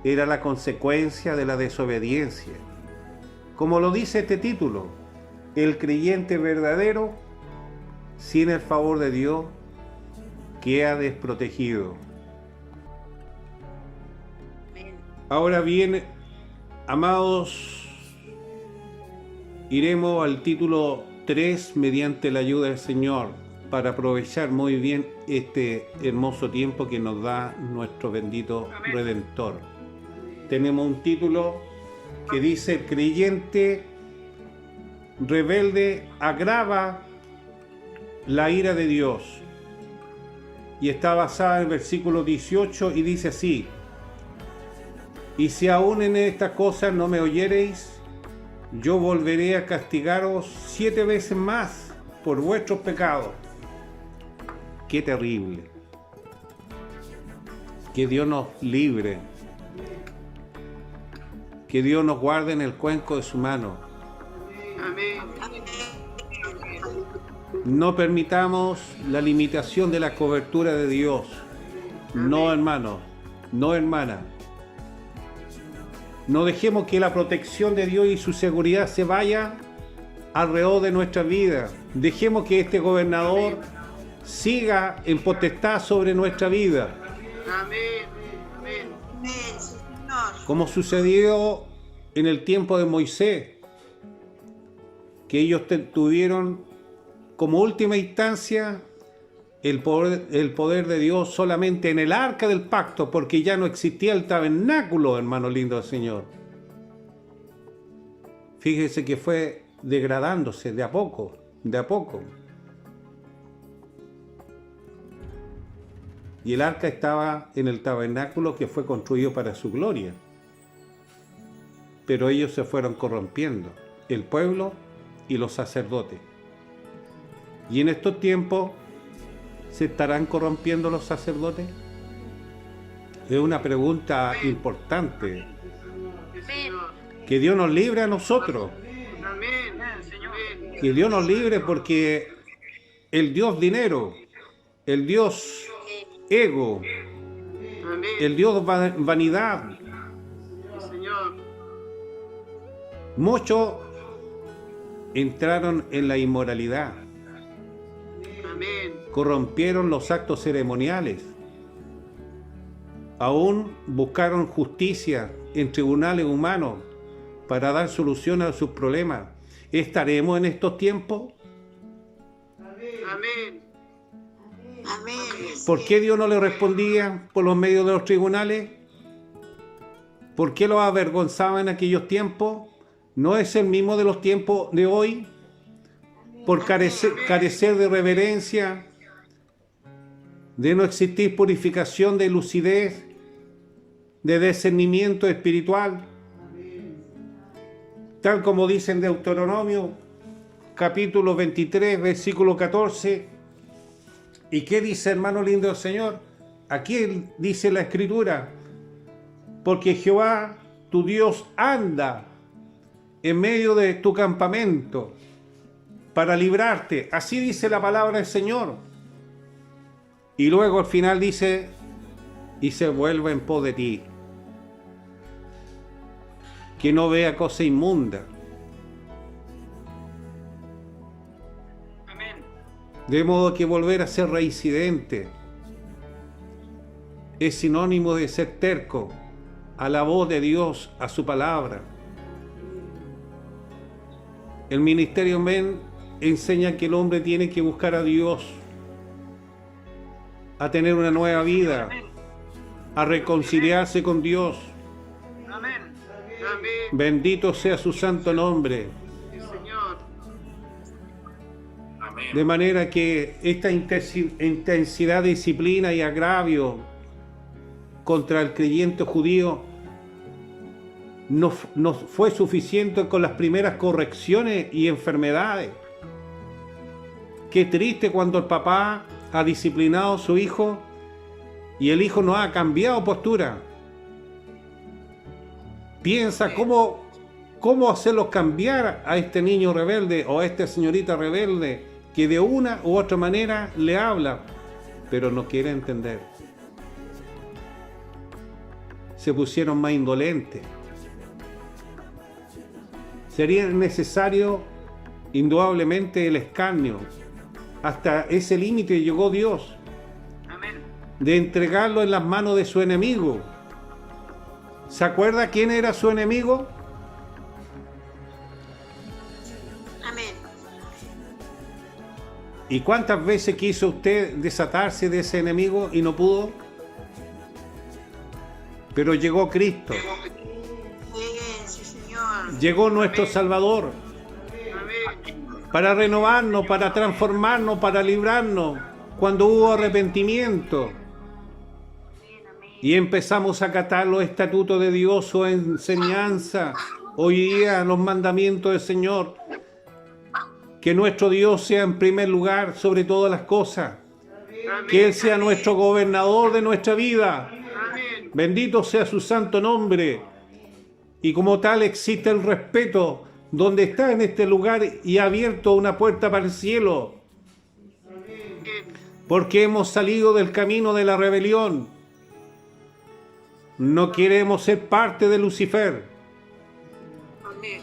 Speaker 1: Era la consecuencia de la desobediencia. Como lo dice este título, el creyente verdadero, sin el favor de Dios, queda desprotegido. Ahora bien, amados, iremos al título 3 mediante la ayuda del Señor para aprovechar muy bien este hermoso tiempo que nos da nuestro bendito Redentor. Tenemos un título que dice: el creyente rebelde agrava la ira de Dios, y está basada en el versículo 18 y dice así: y si aún en estas cosas no me oyereis, yo volveré a castigaros 7 veces más por vuestros pecados. Qué terrible. Que Dios nos libre. Que Dios nos guarde en el cuenco de su mano.
Speaker 2: Amén.
Speaker 1: No permitamos la limitación de la cobertura de Dios. No, hermano. No, hermana. No dejemos que la protección de Dios y su seguridad se vaya alrededor de nuestra vida. Dejemos que este gobernador siga en potestad sobre nuestra vida.
Speaker 2: Amén. Amén.
Speaker 3: Amén, Señor.
Speaker 1: Como sucedió en el tiempo de Moisés, que ellos tuvieron como última instancia el poder de Dios solamente en el arca del pacto, porque ya no existía el tabernáculo, hermano lindo del Señor. Fíjese que fue degradándose de a poco, de a poco. Y el arca estaba en el tabernáculo que fue construido para su gloria. Pero ellos se fueron corrompiendo, el pueblo y los sacerdotes. Y en estos tiempos, ¿se estarán corrompiendo los sacerdotes? Es una pregunta importante. Que Dios nos libre a nosotros.
Speaker 2: Amén. Señor.
Speaker 1: Que Dios nos libre, porque el Dios dinero, el Dios ego,
Speaker 2: Amén.
Speaker 1: el Dios vanidad,
Speaker 2: Señor.
Speaker 1: muchos entraron en la inmoralidad,
Speaker 2: Amén.
Speaker 1: corrompieron los actos ceremoniales, aún buscaron justicia en tribunales humanos para dar solución a sus problemas. ¿Estaremos en estos tiempos?
Speaker 2: Amén.
Speaker 3: Amén.
Speaker 1: ¿Por qué Dios no le respondía por los medios de los tribunales? ¿Por qué los avergonzaba en aquellos tiempos? ¿No es el mismo de los tiempos de hoy? Por carecer de reverencia, de no existir purificación de lucidez, de discernimiento espiritual. Tal como dice en Deuteronomio, capítulo 23, versículo 14. ¿Y qué dice, hermano lindo del Señor? Aquí dice la Escritura: porque Jehová, tu Dios, anda en medio de tu campamento para librarte. Así dice la palabra del Señor. Y luego al final dice: y se vuelve en pos de ti. Que no vea cosa inmunda.
Speaker 2: Amén.
Speaker 1: De modo que volver a ser reincidente es sinónimo de ser terco a la voz de Dios, a su palabra. El ministerio Men enseña que el hombre tiene que buscar a Dios, a tener una nueva vida, a reconciliarse con Dios.
Speaker 2: Amén. Amén.
Speaker 1: Bendito sea su santo nombre.
Speaker 2: Sí, Señor.
Speaker 1: De manera que esta intensidad de disciplina y agravio contra el creyente judío no fue suficiente con las primeras correcciones y enfermedades. Qué triste cuando el papá ha disciplinado a su hijo y el hijo no ha cambiado postura. Piensa cómo hacerlos cambiar a este niño rebelde o a esta señorita rebelde que de una u otra manera le habla, pero no quiere entender. Se pusieron más indolentes. Sería necesario indudablemente el escarnio. Hasta ese límite llegó Dios,
Speaker 2: Amén.
Speaker 1: de entregarlo en las manos de su enemigo. ¿Se acuerda quién era su enemigo?
Speaker 3: Amén.
Speaker 1: ¿Y cuántas veces quiso usted desatarse de ese enemigo y no pudo? Pero llegó Cristo,
Speaker 3: Sí, Señor.
Speaker 1: llegó nuestro Salvador
Speaker 2: Amén.
Speaker 1: para renovarnos, para transformarnos, para librarnos, cuando hubo arrepentimiento. Y empezamos a acatar los estatutos de Dios, su enseñanza, hoy día los mandamientos del Señor. Que nuestro Dios sea en primer lugar sobre todas las cosas. Que Él sea nuestro gobernador de nuestra vida.
Speaker 2: Amén.
Speaker 1: Bendito sea su santo nombre. Y como tal existe el respeto donde está en este lugar y ha abierto una puerta para el cielo. Porque hemos salido del camino de la rebelión. No queremos ser parte de Lucifer.
Speaker 3: Amén.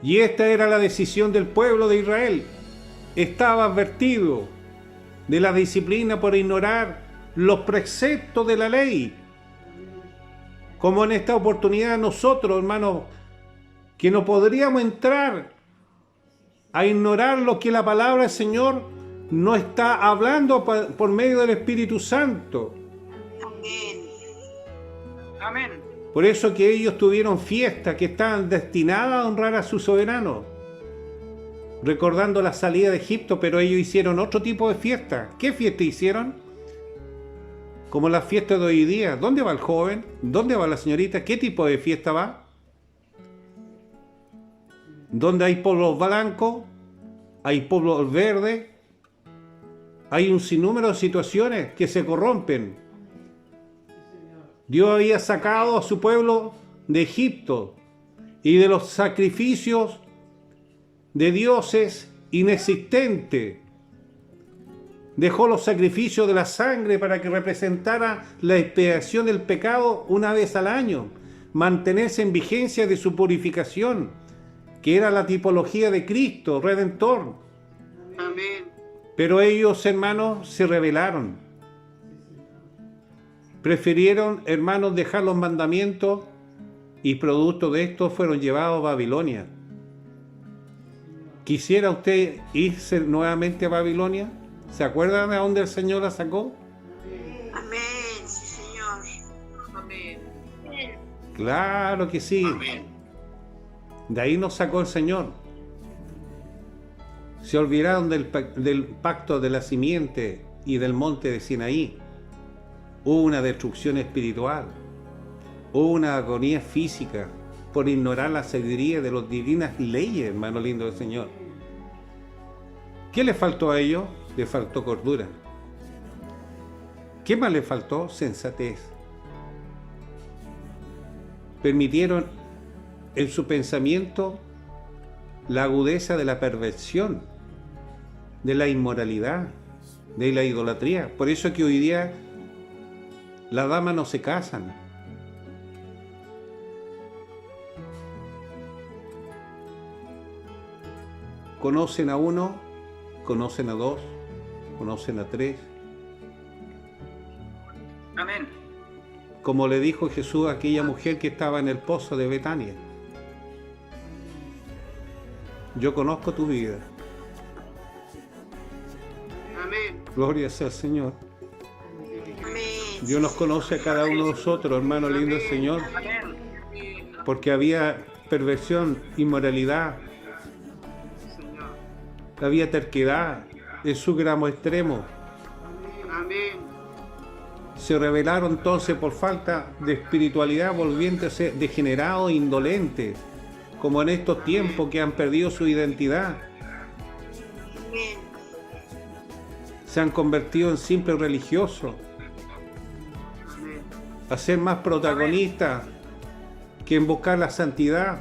Speaker 1: Y esta era la decisión del pueblo de Israel. Estaba advertido de la disciplina por ignorar los preceptos de la ley. Como en esta oportunidad nosotros, hermanos, que no podríamos entrar a ignorar lo que la palabra del Señor nos está hablando por medio del Espíritu Santo.
Speaker 3: Amén.
Speaker 2: Amén.
Speaker 1: Por eso que ellos tuvieron fiestas que estaban destinadas a honrar a su soberano, recordando la salida de Egipto, pero ellos hicieron otro tipo de fiesta. ¿Qué fiesta hicieron? Como las fiestas de hoy día. ¿Dónde va el joven? ¿Dónde va la señorita? ¿Qué tipo de fiesta va? ¿Dónde hay pueblos blancos? ¿Hay pueblos verdes? Hay un sinnúmero de situaciones que se corrompen. Dios había sacado a su pueblo de Egipto y de los sacrificios de dioses inexistentes. Dejó los sacrificios de la sangre para que representara la expiación del pecado una vez al año, mantenerse en vigencia de su purificación, que era la tipología de Cristo, Redentor.
Speaker 2: Amén.
Speaker 1: Pero ellos, hermanos, se rebelaron. Prefirieron, hermanos, dejar los mandamientos y producto de esto fueron llevados a Babilonia. ¿Quisiera usted irse nuevamente a Babilonia? ¿Se acuerdan de dónde el Señor la sacó?
Speaker 3: Amén. Sí, Señor.
Speaker 2: Amén.
Speaker 1: Claro que sí. De ahí nos sacó el Señor. Se olvidaron del pacto de la simiente y del monte de Sinaí. Hubo una destrucción espiritual. Hubo una agonía física por ignorar la sabiduría de las divinas leyes, hermano lindo del Señor. ¿Qué le faltó a ellos? Le faltó cordura. ¿Qué más le faltó? Sensatez. Permitieron en su pensamiento la agudeza de la perversión, de la inmoralidad, de la idolatría. Por eso es que hoy día las damas no se casan. Conocen a uno, conocen a dos, conocen a tres.
Speaker 2: Amén.
Speaker 1: Como le dijo Jesús a aquella mujer que estaba en el pozo de Betania. Yo conozco tu vida.
Speaker 2: Amén.
Speaker 1: Gloria sea al Señor.
Speaker 3: Amén.
Speaker 1: Dios nos conoce a cada uno de nosotros, hermano lindo del Señor,
Speaker 2: Amén.
Speaker 1: porque había perversión, inmoralidad,
Speaker 2: Señor.
Speaker 1: había terquedad en su gramo extremo.
Speaker 2: Amén.
Speaker 1: Se rebelaron entonces por falta de espiritualidad, volviéndose degenerados e indolentes, como en estos tiempos que han perdido su identidad.
Speaker 3: Amén.
Speaker 1: Se han convertido en simples religiosos,
Speaker 2: Amén.
Speaker 1: a ser más protagonistas que en buscar la santidad,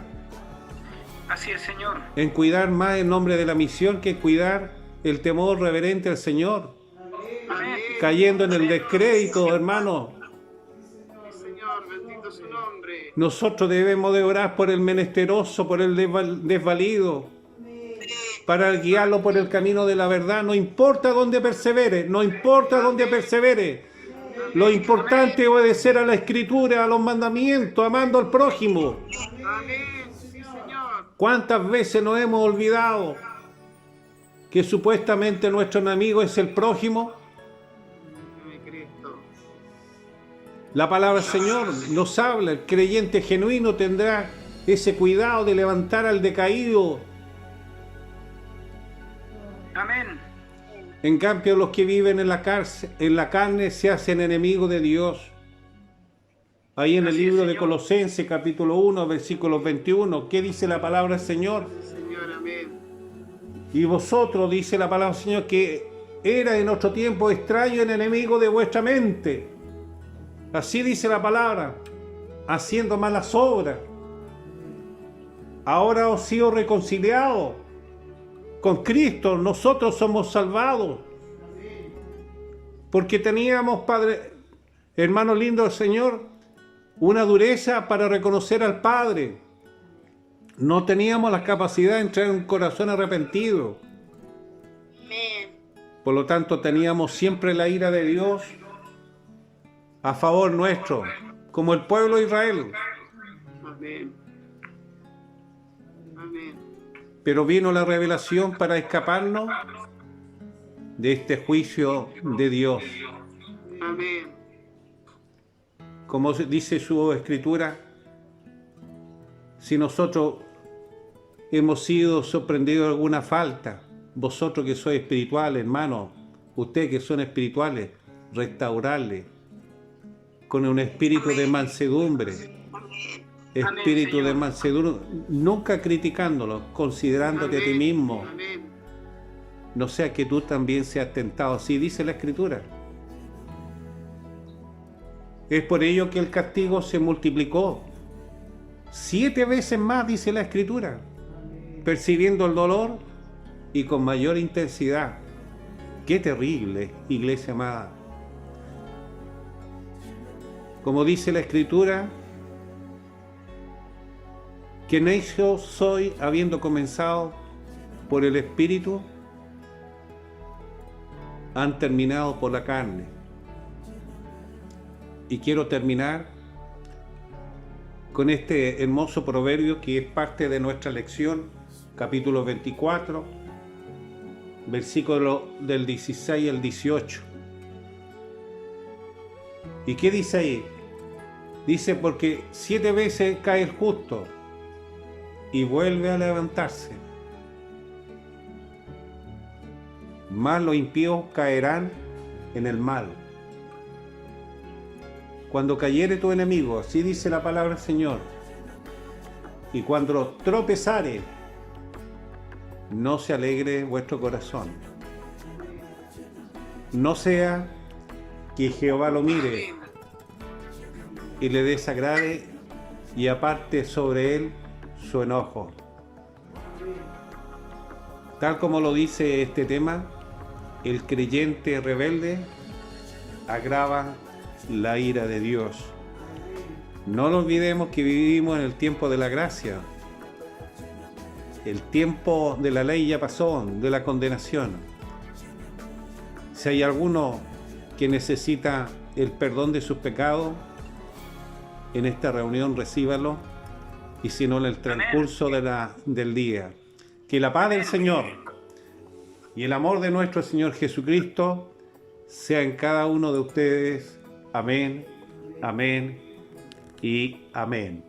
Speaker 2: Así es, Señor.
Speaker 1: en cuidar más en nombre de la misión que cuidar el temor reverente al Señor,
Speaker 2: Amén.
Speaker 1: cayendo en el descrédito, hermano.
Speaker 2: Sí, Señor, bendito su nombre.
Speaker 1: Nosotros debemos de orar por el menesteroso, por el desvalido, para guiarlo por el camino de la verdad, no importa dónde persevere, no importa dónde persevere. Lo importante es obedecer a la Escritura, a los mandamientos, amando al prójimo.
Speaker 2: Amén. Sí, Señor.
Speaker 1: ¿Cuántas veces nos hemos olvidado que supuestamente nuestro enemigo es el prójimo?
Speaker 2: Amén, Cristo.
Speaker 1: La palabra del Señor nos habla, el creyente genuino tendrá ese cuidado de levantar al decaído.
Speaker 2: Amén.
Speaker 1: En cambio, los que viven en la carne se hacen enemigos de Dios. Ahí en el
Speaker 2: Así es,
Speaker 1: libro de
Speaker 2: Señor.
Speaker 1: Colosenses, capítulo 1, versículos 21, ¿qué dice la palabra del Señor?
Speaker 2: Señor, amén.
Speaker 1: Y vosotros, dice la palabra del Señor, que era en otro tiempo extraño en enemigo de vuestra mente. Así dice la palabra, haciendo malas obras. Ahora os sido reconciliados con Cristo, nosotros somos salvados. Porque teníamos, Padre, hermano lindo del Señor, una dureza para reconocer al Padre. No teníamos la capacidad de entrar en un corazón arrepentido.
Speaker 3: Amén.
Speaker 1: Por lo tanto, teníamos siempre la ira de Dios a favor nuestro, como el pueblo de Israel.
Speaker 2: Amén. Amén.
Speaker 1: Pero vino la revelación para escaparnos de este juicio de Dios.
Speaker 2: Amén.
Speaker 1: Como dice su Escritura, si nosotros hemos sido sorprendidos de alguna falta, vosotros que sois espirituales, hermanos, ustedes que son espirituales, restaurarle con un espíritu de mansedumbre, espíritu de mansedumbre, nunca criticándolo, considerándote a ti mismo,
Speaker 2: Amén.
Speaker 1: no sea que tú también seas tentado. Así dice la Escritura. Es por ello que el castigo se multiplicó 7 veces más, dice la Escritura, percibiendo el dolor y con mayor intensidad. Qué terrible, iglesia amada. Como dice la Escritura, que necio soy habiendo comenzado por el Espíritu, han terminado por la carne. Y quiero terminar con este hermoso proverbio que es parte de nuestra lección, capítulo 24, versículo del 16 al 18. ¿Y qué dice ahí? Dice, porque 7 veces cae el justo y vuelve a levantarse, mas los impíos caerán en el mal. Cuando cayere tu enemigo, así dice la palabra del Señor, y cuando tropezare, no se alegre vuestro corazón. No sea que Jehová lo mire y le desagrade y aparte sobre él su enojo. Tal como lo dice este tema, el creyente rebelde agrava la ira de Dios. No nos olvidemos que vivimos en el tiempo de la gracia. El tiempo de la ley ya pasó, de la condenación. Si hay alguno que necesita el perdón de sus pecados, en esta reunión recíbalo, y si no en el transcurso del día. Que la paz del Señor y el amor de nuestro Señor Jesucristo sea en cada uno de ustedes. Amén, amén y amén.